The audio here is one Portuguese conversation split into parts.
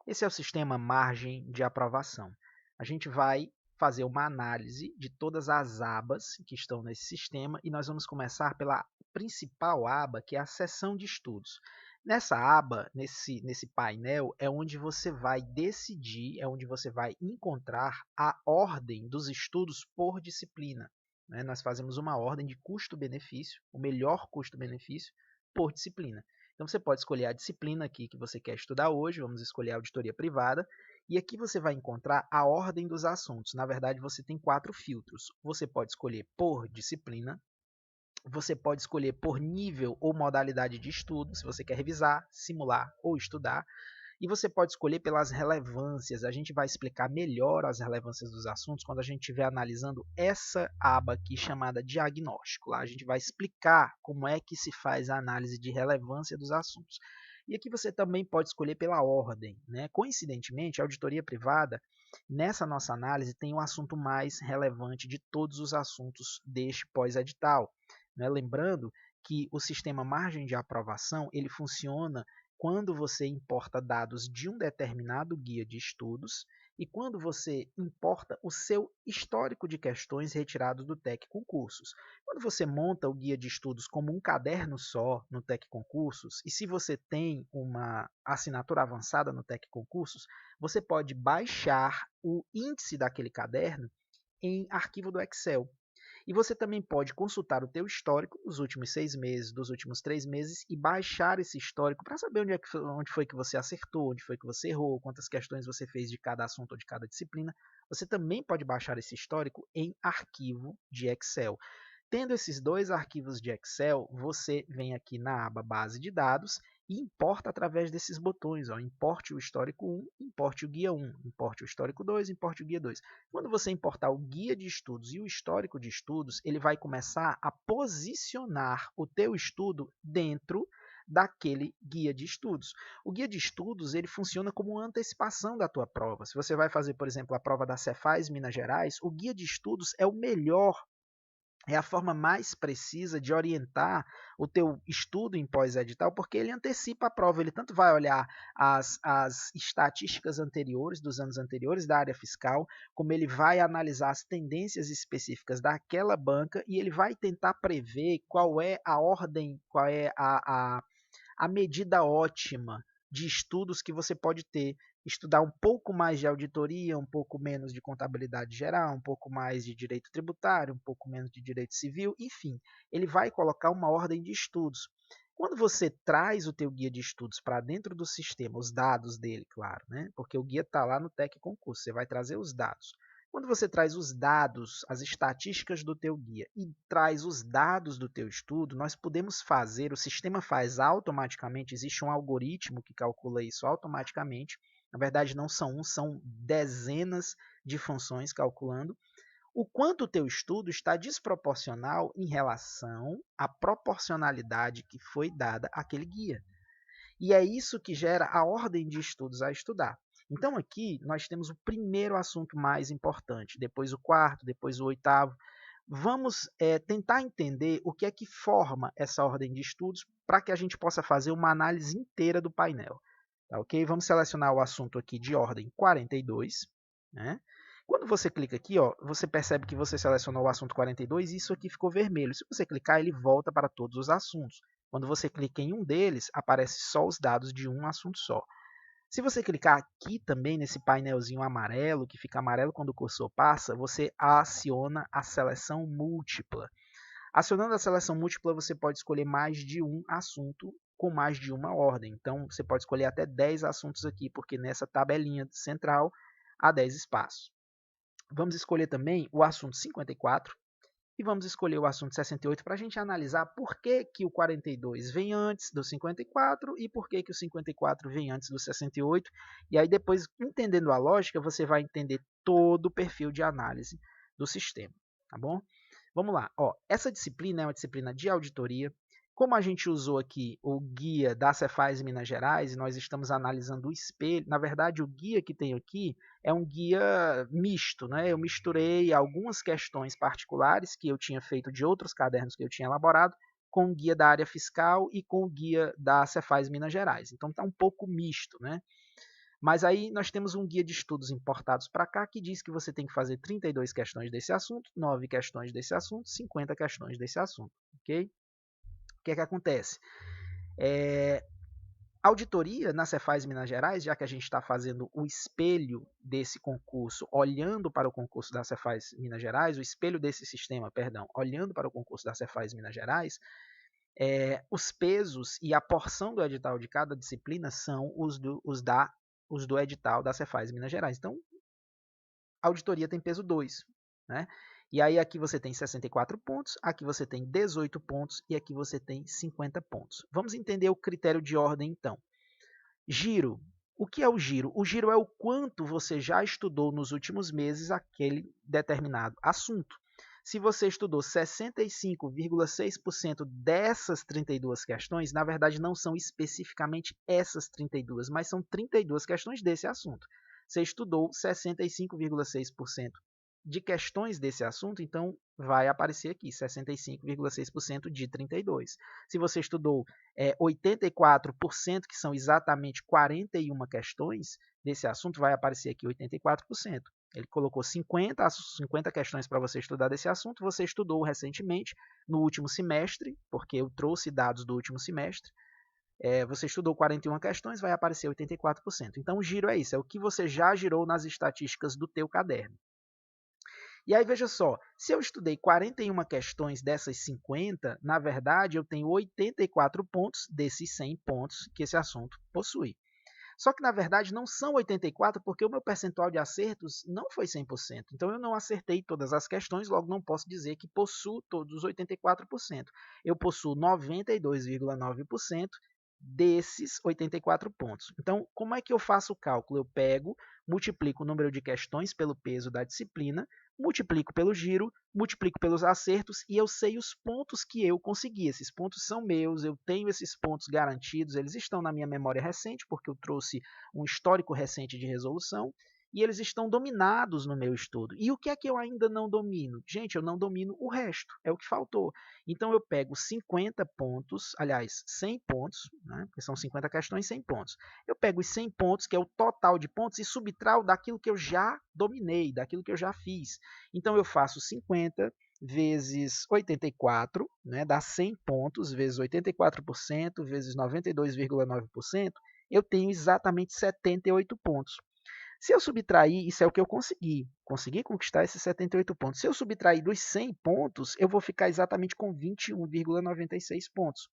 Esse é o sistema margem de aprovação. A gente vai fazer uma análise de todas as abas que estão nesse sistema e nós vamos começar pela principal aba, que é a seção de estudos. Nessa aba, nesse painel, é onde você vai decidir, é onde você vai encontrar a ordem dos estudos por disciplina. Né? Nós fazemos uma ordem de custo-benefício, o melhor custo-benefício por disciplina. Então, você pode escolher a disciplina aqui que você quer estudar hoje, vamos escolher a auditoria privada, e aqui você vai encontrar a ordem dos assuntos. Na verdade, você tem 4 filtros. Você pode escolher por disciplina, você pode escolher por nível ou modalidade de estudo, se você quer revisar, simular ou estudar. E você pode escolher pelas relevâncias. A gente vai explicar melhor as relevâncias dos assuntos quando a gente estiver analisando essa aba aqui chamada diagnóstico. Lá a gente vai explicar como é que se faz a análise de relevância dos assuntos. E aqui você também pode escolher pela ordem. Né? Coincidentemente, a auditoria privada, nessa nossa análise, tem o assunto mais relevante de todos os assuntos deste pós-edital. Né? Lembrando que o sistema margem de aprovação ele funciona quando você importa dados de um determinado guia de estudos e quando você importa o seu histórico de questões retirados do TEC Concursos. Quando você monta o guia de estudos como um caderno só no TEC Concursos, e se você tem uma assinatura avançada no TEC Concursos, você pode baixar o índice daquele caderno em arquivo do Excel. E você também pode consultar o teu histórico dos últimos 6 meses, dos últimos 3 meses e baixar esse histórico para saber onde foi que você acertou, onde foi que você errou, quantas questões você fez de cada assunto ou de cada disciplina. Você também pode baixar esse histórico em arquivo de Excel. Tendo esses dois arquivos de Excel, você vem aqui na aba Base de Dados e importa através desses botões. Ó, importe o histórico 1, importe o guia 1, importe o histórico 2, importe o guia 2. Quando você importar o guia de estudos e o histórico de estudos, ele vai começar a posicionar o teu estudo dentro daquele guia de estudos. O guia de estudos ele funciona como uma antecipação da tua prova. Se você vai fazer, por exemplo, a prova da Cefaz Minas Gerais, o guia de estudos é o melhor, é a forma mais precisa de orientar o teu estudo em pós-edital, porque ele antecipa a prova, ele tanto vai olhar as estatísticas anteriores, dos anos anteriores da área fiscal, como ele vai analisar as tendências específicas daquela banca e ele vai tentar prever qual é a ordem, qual é a medida ótima de estudos que você pode ter. Estudar um pouco mais de auditoria, um pouco menos de contabilidade geral, um pouco mais de direito tributário, um pouco menos de direito civil, enfim, ele vai colocar uma ordem de estudos. Quando você traz o teu guia de estudos para dentro do sistema, os dados dele, claro, né? Porque o guia está lá no TEC Concurso, você vai trazer os dados. Quando você traz os dados, as estatísticas do teu guia e traz os dados do teu estudo, nós podemos fazer, o sistema faz automaticamente, existe um algoritmo que calcula isso automaticamente. Na verdade, não são um, são dezenas de funções calculando o quanto o teu estudo está desproporcional em relação à proporcionalidade que foi dada àquele guia. E é isso que gera a ordem de estudos a estudar. Então aqui nós temos o primeiro assunto mais importante, depois o quarto, depois o oitavo. Vamos tentar entender o que é que forma essa ordem de estudos para que a gente possa fazer uma análise inteira do painel. Tá, ok? Vamos selecionar o assunto aqui de ordem 42. Né? Quando você clica aqui, ó, você percebe que você selecionou o assunto 42 e isso aqui ficou vermelho. Se você clicar, ele volta para todos os assuntos. Quando você clica em um deles, aparece só os dados de um assunto só. Se você clicar aqui também nesse painelzinho amarelo, que fica amarelo quando o cursor passa, você aciona a seleção múltipla. Acionando a seleção múltipla, você pode escolher mais de um assunto com mais de uma ordem. Então, você pode escolher até 10 assuntos aqui, porque nessa tabelinha central há 10 espaços. Vamos escolher também o assunto 54 e vamos escolher o assunto 68 para a gente analisar por que, que o 42 vem antes do 54 e por que, que o 54 vem antes do 68. E aí, depois, entendendo a lógica, você vai entender todo o perfil de análise do sistema. Tá bom? Vamos lá. Ó, essa disciplina é uma disciplina de auditoria. Como a gente usou aqui o guia da Cefaz Minas Gerais, e nós estamos analisando o espelho, na verdade o guia que tem aqui é um guia misto, né? Eu misturei algumas questões particulares que eu tinha feito de outros cadernos que eu tinha elaborado com o guia da área fiscal e com o guia da Cefaz Minas Gerais. Então está um pouco misto, né? Mas aí nós temos um guia de estudos importados para cá que diz que você tem que fazer 32 questões desse assunto, 9 questões desse assunto, 50 questões desse assunto, ok? O que é que acontece? Auditoria na Cefaz Minas Gerais, já que a gente está fazendo o espelho desse concurso, olhando para o concurso da Cefaz Minas Gerais, o espelho desse sistema, perdão, olhando para o concurso da Cefaz Minas Gerais, os pesos e a porção do edital de cada disciplina são os do edital da Cefaz Minas Gerais. Então, a auditoria tem peso 2, né? E aí aqui você tem 64 pontos, aqui você tem 18 pontos e aqui você tem 50 pontos. Vamos entender o critério de ordem, então. Giro. O que é o giro? O giro é o quanto você já estudou nos últimos meses aquele determinado assunto. Se você estudou 65,6% dessas 32 questões, na verdade não são especificamente essas 32, mas são 32 questões desse assunto. Você estudou 65,6% de questões desse assunto, então vai aparecer aqui 65,6% de 32. Se você estudou 84%, que são exatamente 41 questões desse assunto, vai aparecer aqui 84%. Ele colocou 50 questões para você estudar desse assunto, você estudou recentemente, no último semestre, porque eu trouxe dados do último semestre, você estudou 41 questões, vai aparecer 84%. Então o giro é isso, é o que você já girou nas estatísticas do teu caderno. E aí, veja só, se eu estudei 41 questões dessas 50, na verdade, eu tenho 84 pontos desses 100 pontos que esse assunto possui. Só que, na verdade, não são 84 porque o meu percentual de acertos não foi 100%. Então, eu não acertei todas as questões, logo não posso dizer que possuo todos os 84%. Eu possuo 92,9% desses 84 pontos. Então, como é que eu faço o cálculo? Eu pego, multiplico o número de questões pelo peso da disciplina, multiplico pelo giro, multiplico pelos acertos e eu sei os pontos que eu consegui. Esses pontos são meus, eu tenho esses pontos garantidos, eles estão na minha memória recente, porque eu trouxe um histórico recente de resolução, e eles estão dominados no meu estudo. E o que é que eu ainda não domino? Gente, eu não domino o resto, é o que faltou. Então eu pego 50 pontos, aliás, 100 pontos, né, porque são 50 questões, 100 pontos. Eu pego os 100 pontos, que é o total de pontos, e subtraio daquilo que eu já dominei, daquilo que eu já fiz. Então eu faço 50 vezes 84, né, dá 100 pontos, vezes 84%, vezes 92,9%, eu tenho exatamente 78 pontos. Se eu subtrair, isso é o que eu consegui conquistar esses 78 pontos. Se eu subtrair dos 100 pontos, eu vou ficar exatamente com 21,96 pontos.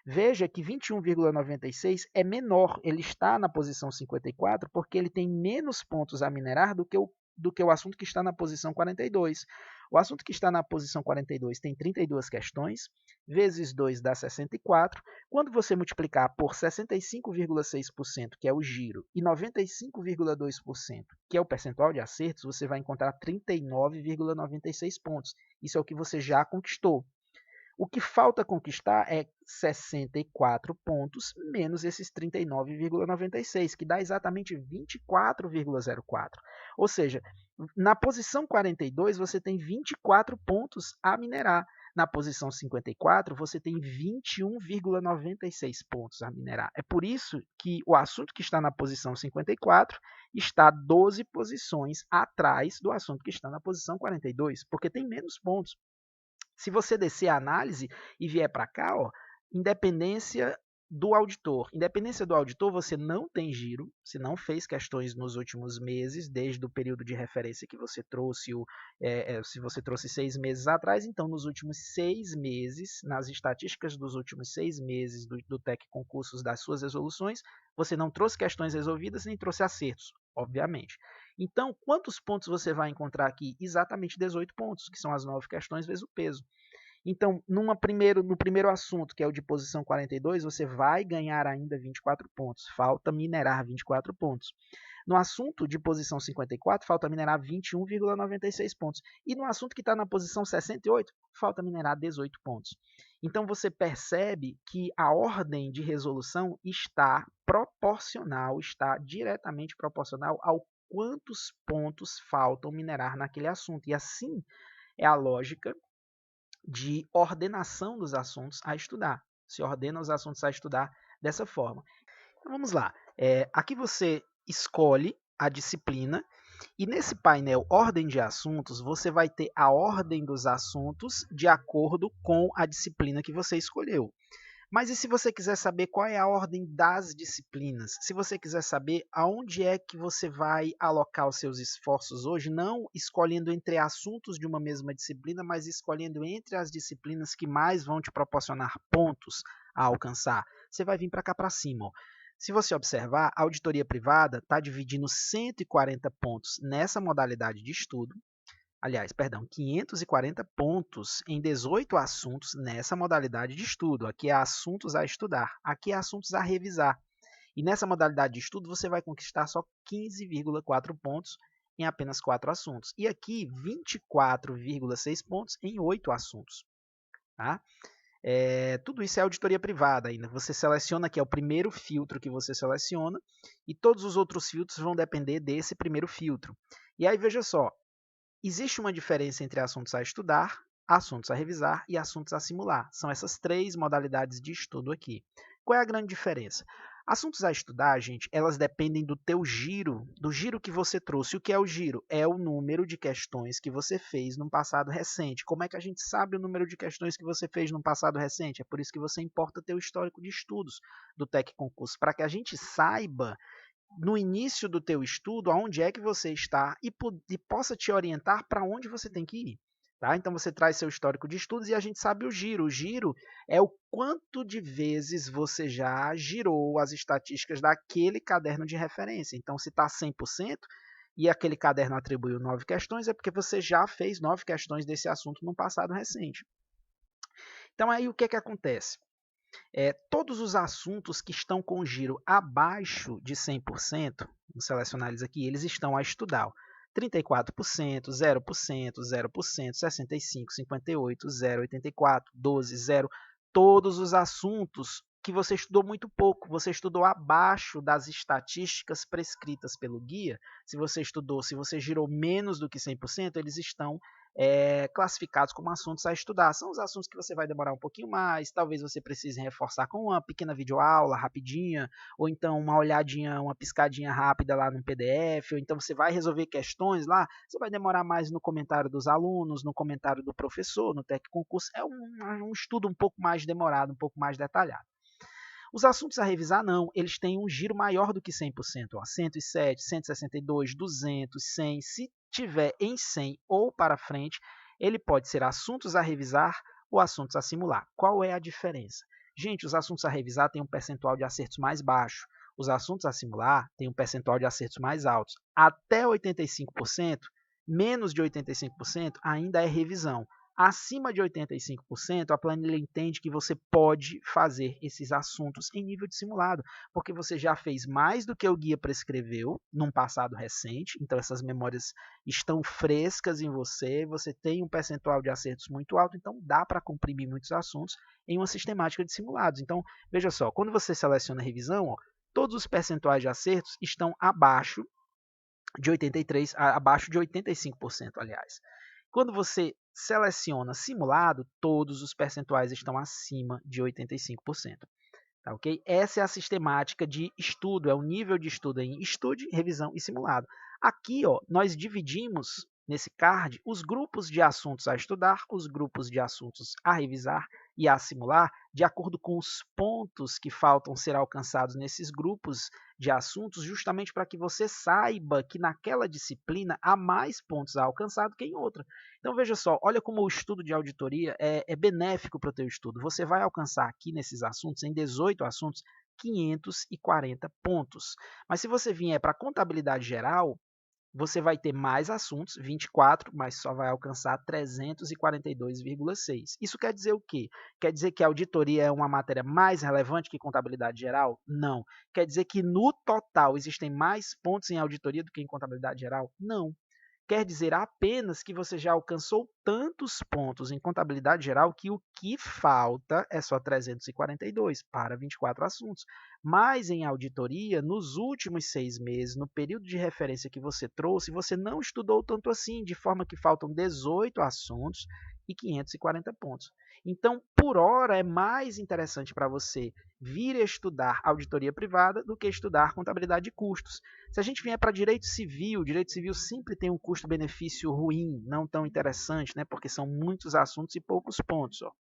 Veja que 21,96 é menor, ele está na posição 54 porque ele tem menos pontos a minerar do que o assunto que está na posição 42. O assunto que está na posição 42 tem 32 questões, vezes 2 dá 64. Quando você multiplicar por 65,6%, que é o giro, e 95,2%, que é o percentual de acertos, você vai encontrar 39,96 pontos. Isso é o que você já conquistou. O que falta conquistar é 64 pontos menos esses 39,96, que dá exatamente 24,04. Ou seja, na posição 42 você tem 24 pontos a minerar. Na posição 54 você tem 21,96 pontos a minerar. É por isso que o assunto que está na posição 54 está 12 posições atrás do assunto que está na posição 42, porque tem menos pontos. Se você descer a análise e vier para cá, ó, independência do auditor. Independência do auditor, você não tem giro, você não fez questões nos últimos meses, desde o período de referência que você trouxe, se você trouxe 6 meses atrás, então nos últimos 6 meses, nas estatísticas dos últimos 6 meses do TEC Concursos das suas resoluções, você não trouxe questões resolvidas nem trouxe acertos, obviamente. Então, quantos pontos você vai encontrar aqui? Exatamente 18 pontos, que são as 9 questões vezes o peso. Então, no primeiro assunto, que é o de posição 42, você vai ganhar ainda 24 pontos. Falta minerar 24 pontos. No assunto de posição 54, falta minerar 21,96 pontos. E no assunto que está na posição 68, falta minerar 18 pontos. Então, você percebe que a ordem de resolução está proporcional, está diretamente proporcional ao quantos pontos faltam minerar naquele assunto. E assim é a lógica de ordenação dos assuntos a estudar. Se ordena os assuntos a estudar dessa forma. Então, vamos lá. Aqui você escolhe a disciplina e nesse painel Ordem de Assuntos, você vai ter a ordem dos assuntos de acordo com a disciplina que você escolheu. Mas e se você quiser saber qual é a ordem das disciplinas? Se você quiser saber aonde é que você vai alocar os seus esforços hoje, não escolhendo entre assuntos de uma mesma disciplina, mas escolhendo entre as disciplinas que mais vão te proporcionar pontos a alcançar, você vai vir para cá para cima. Ó. Se você observar, a auditoria privada está dividindo 140 pontos nessa modalidade de estudo, aliás, perdão, 540 pontos em 18 assuntos nessa modalidade de estudo. Aqui é assuntos a estudar, aqui é assuntos a revisar. E nessa modalidade de estudo você vai conquistar só 15,4 pontos em apenas 4 assuntos. E aqui 24,6 pontos em 8 assuntos. Tá? Tudo isso é auditoria privada ainda. Você seleciona aqui, é o primeiro filtro que você seleciona, e todos os outros filtros vão depender desse primeiro filtro. E aí veja só, existe uma diferença entre assuntos a estudar, assuntos a revisar e assuntos a simular. São essas 3 modalidades de estudo aqui. Qual é a grande diferença? Assuntos a estudar, gente, elas dependem do teu giro, do giro que você trouxe. O que é o giro? É o número de questões que você fez num passado recente. Como é que a gente sabe o número de questões que você fez num passado recente? É por isso que você importa teu histórico de estudos do TEC Concurso, para que a gente saiba no início do teu estudo aonde é que você está e possa te orientar para onde você tem que ir. Tá? Então você traz seu histórico de estudos e a gente sabe o giro. O giro é o quanto de vezes você já girou as estatísticas daquele caderno de referência. Então se está 100% e aquele caderno atribuiu 9 questões, é porque você já fez 9 questões desse assunto no passado recente. Então aí o que acontece? Todos os assuntos que estão com giro abaixo de 100%, vamos selecionar eles aqui, eles estão a estudar. 34%, 0%, 0%, 65%, 58%, 0%, 84%, 12%, 0%. Todos os assuntos que você estudou muito pouco, você estudou abaixo das estatísticas prescritas pelo guia. Se você girou menos do que 100%, eles estão classificados como assuntos a estudar. São os assuntos que você vai demorar um pouquinho mais, talvez você precise reforçar com uma pequena videoaula rapidinha, ou então uma olhadinha, uma piscadinha rápida lá no PDF, ou então você vai resolver questões lá, você vai demorar mais no comentário dos alunos, no comentário do professor, no TEC Concurso. É um estudo um pouco mais demorado, um pouco mais detalhado. Os assuntos a revisar não, eles têm um giro maior do que 100%, ó, 107, 162, 200, 100, se tiver em 100 ou para frente, ele pode ser assuntos a revisar ou assuntos a simular. Qual é a diferença? Gente, os assuntos a revisar têm um percentual de acertos mais baixo, os assuntos a simular têm um percentual de acertos mais altos. Até 85%, menos de 85% ainda é revisão. Acima de 85%, a planilha entende que você pode fazer esses assuntos em nível de simulado, porque você já fez mais do que o guia prescreveu num passado recente, então essas memórias estão frescas em você, você tem um percentual de acertos muito alto, então dá para comprimir muitos assuntos em uma sistemática de simulados. Então, veja só, quando você seleciona a revisão, ó, todos os percentuais de acertos estão abaixo de 83%, abaixo de 85%, aliás. Quando você seleciona simulado, todos os percentuais estão acima de 85%. Tá, okay? Essa é a sistemática de estudo, é o nível de estudo em estude, revisão e simulado. Aqui, ó, nós dividimos nesse card os grupos de assuntos a estudar, os grupos de assuntos a revisar e a simular, de acordo com os pontos que faltam ser alcançados nesses grupos de assuntos, justamente para que você saiba que naquela disciplina há mais pontos a alcançar do que em outra. Então veja só, olha como o estudo de auditoria é benéfico para o teu estudo. Você vai alcançar aqui nesses assuntos, em 18 assuntos, 540 pontos. Mas se você vier para a contabilidade geral, você vai ter mais assuntos, 24, mas só vai alcançar 342,6. Isso quer dizer o quê? Quer dizer que a auditoria é uma matéria mais relevante que contabilidade geral? Não. Quer dizer que no total existem mais pontos em auditoria do que em contabilidade geral? Não. Quer dizer apenas que você já alcançou tantos pontos em contabilidade geral que o que falta é só 342 para 24 assuntos. Mas em auditoria, nos últimos 6 meses, no período de referência que você trouxe, você não estudou tanto assim, de forma que faltam 18 assuntos e 540 pontos. Então, por hora, é mais interessante para você vir estudar auditoria privada do que estudar contabilidade de custos. Se a gente vier para direito civil sempre tem um custo-benefício ruim, não tão interessante, né? Porque são muitos assuntos e poucos pontos. Ó.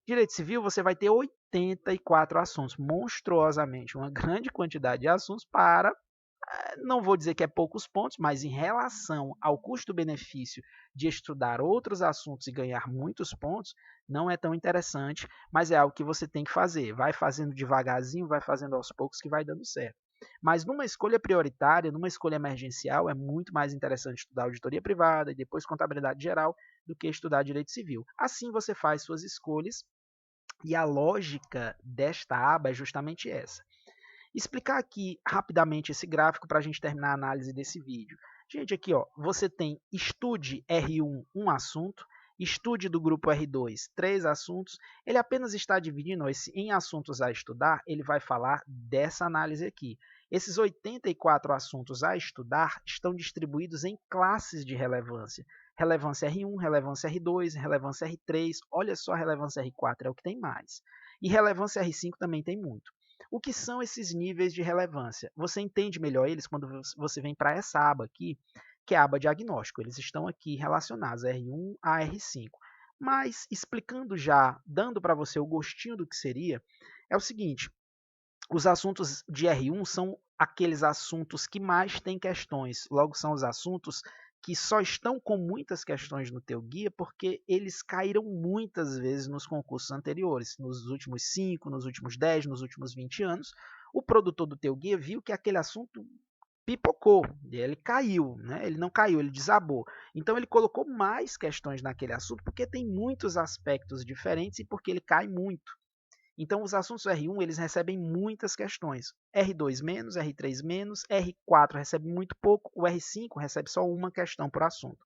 Direito civil, você vai ter 84 assuntos, monstruosamente, uma grande quantidade de assuntos para, não vou dizer que é poucos pontos, mas em relação ao custo-benefício de estudar outros assuntos e ganhar muitos pontos, não é tão interessante, mas é algo que você tem que fazer. Vai fazendo devagarzinho, vai fazendo aos poucos que vai dando certo. Mas numa escolha prioritária, numa escolha emergencial, é muito mais interessante estudar auditoria privada e depois contabilidade geral do que estudar direito civil. Assim você faz suas escolhas e a lógica desta aba é justamente essa. Explicar aqui rapidamente esse gráfico para a gente terminar a análise desse vídeo. Gente, aqui ó, você tem estude R1, um assunto, estude do grupo R2, 3 assuntos. Ele apenas está dividindo em assuntos a estudar, ele vai falar dessa análise aqui. Esses 84 assuntos a estudar estão distribuídos em classes de relevância. Relevância R1, relevância R2, relevância R3, olha só a relevância R4, é o que tem mais. E relevância R5 também tem muito. O que são esses níveis de relevância? Você entende melhor eles quando você vem para essa aba aqui, que é a aba diagnóstico. Eles estão aqui relacionados, R1 a R5. Mas, explicando já, dando para você o gostinho do que seria, é o seguinte, os assuntos de R1 são aqueles assuntos que mais têm questões, logo são os assuntos que só estão com muitas questões no teu guia porque eles caíram muitas vezes nos concursos anteriores, nos últimos 5, nos últimos 10, nos últimos 20 anos. O produtor do teu guia viu que aquele assunto pipocou, ele caiu, né? Ele não caiu, ele desabou. Então ele colocou mais questões naquele assunto porque tem muitos aspectos diferentes e porque ele cai muito. Então, os assuntos R1 eles recebem muitas questões. R2 menos, R3 menos, R4 recebe muito pouco, o R5 recebe só uma questão por assunto.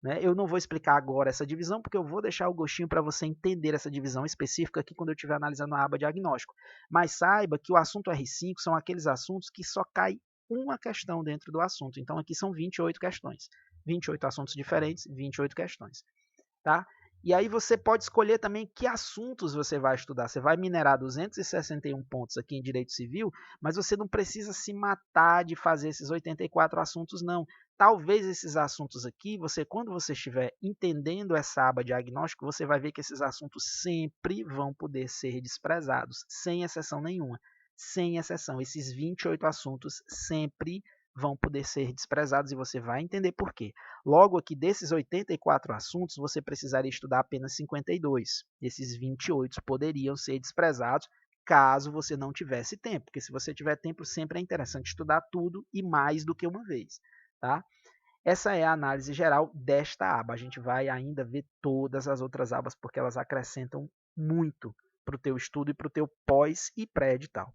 Né? Eu não vou explicar agora essa divisão, porque eu vou deixar o gostinho para você entender essa divisão específica aqui quando eu estiver analisando a aba diagnóstico. Mas saiba que o assunto R5 são aqueles assuntos que só cai uma questão dentro do assunto. Então, aqui são 28 questões. 28 assuntos diferentes, 28 questões. Tá? E aí você pode escolher também que assuntos você vai estudar. Você vai minerar 261 pontos aqui em Direito Civil, mas você não precisa se matar de fazer esses 84 assuntos, não. Talvez esses assuntos aqui, quando você estiver entendendo essa aba diagnóstico, você vai ver que esses assuntos sempre vão poder ser desprezados, sem exceção nenhuma. Sem exceção, esses 28 assuntos sempre vão poder ser desprezados e você vai entender por quê. Logo aqui, desses 84 assuntos, você precisaria estudar apenas 52. Esses 28 poderiam ser desprezados caso você não tivesse tempo, porque se você tiver tempo, sempre é interessante estudar tudo e mais do que uma vez. Tá? Essa é a análise geral desta aba. A gente vai ainda ver todas as outras abas, porque elas acrescentam muito para o teu estudo e para o teu pós e pré-edital.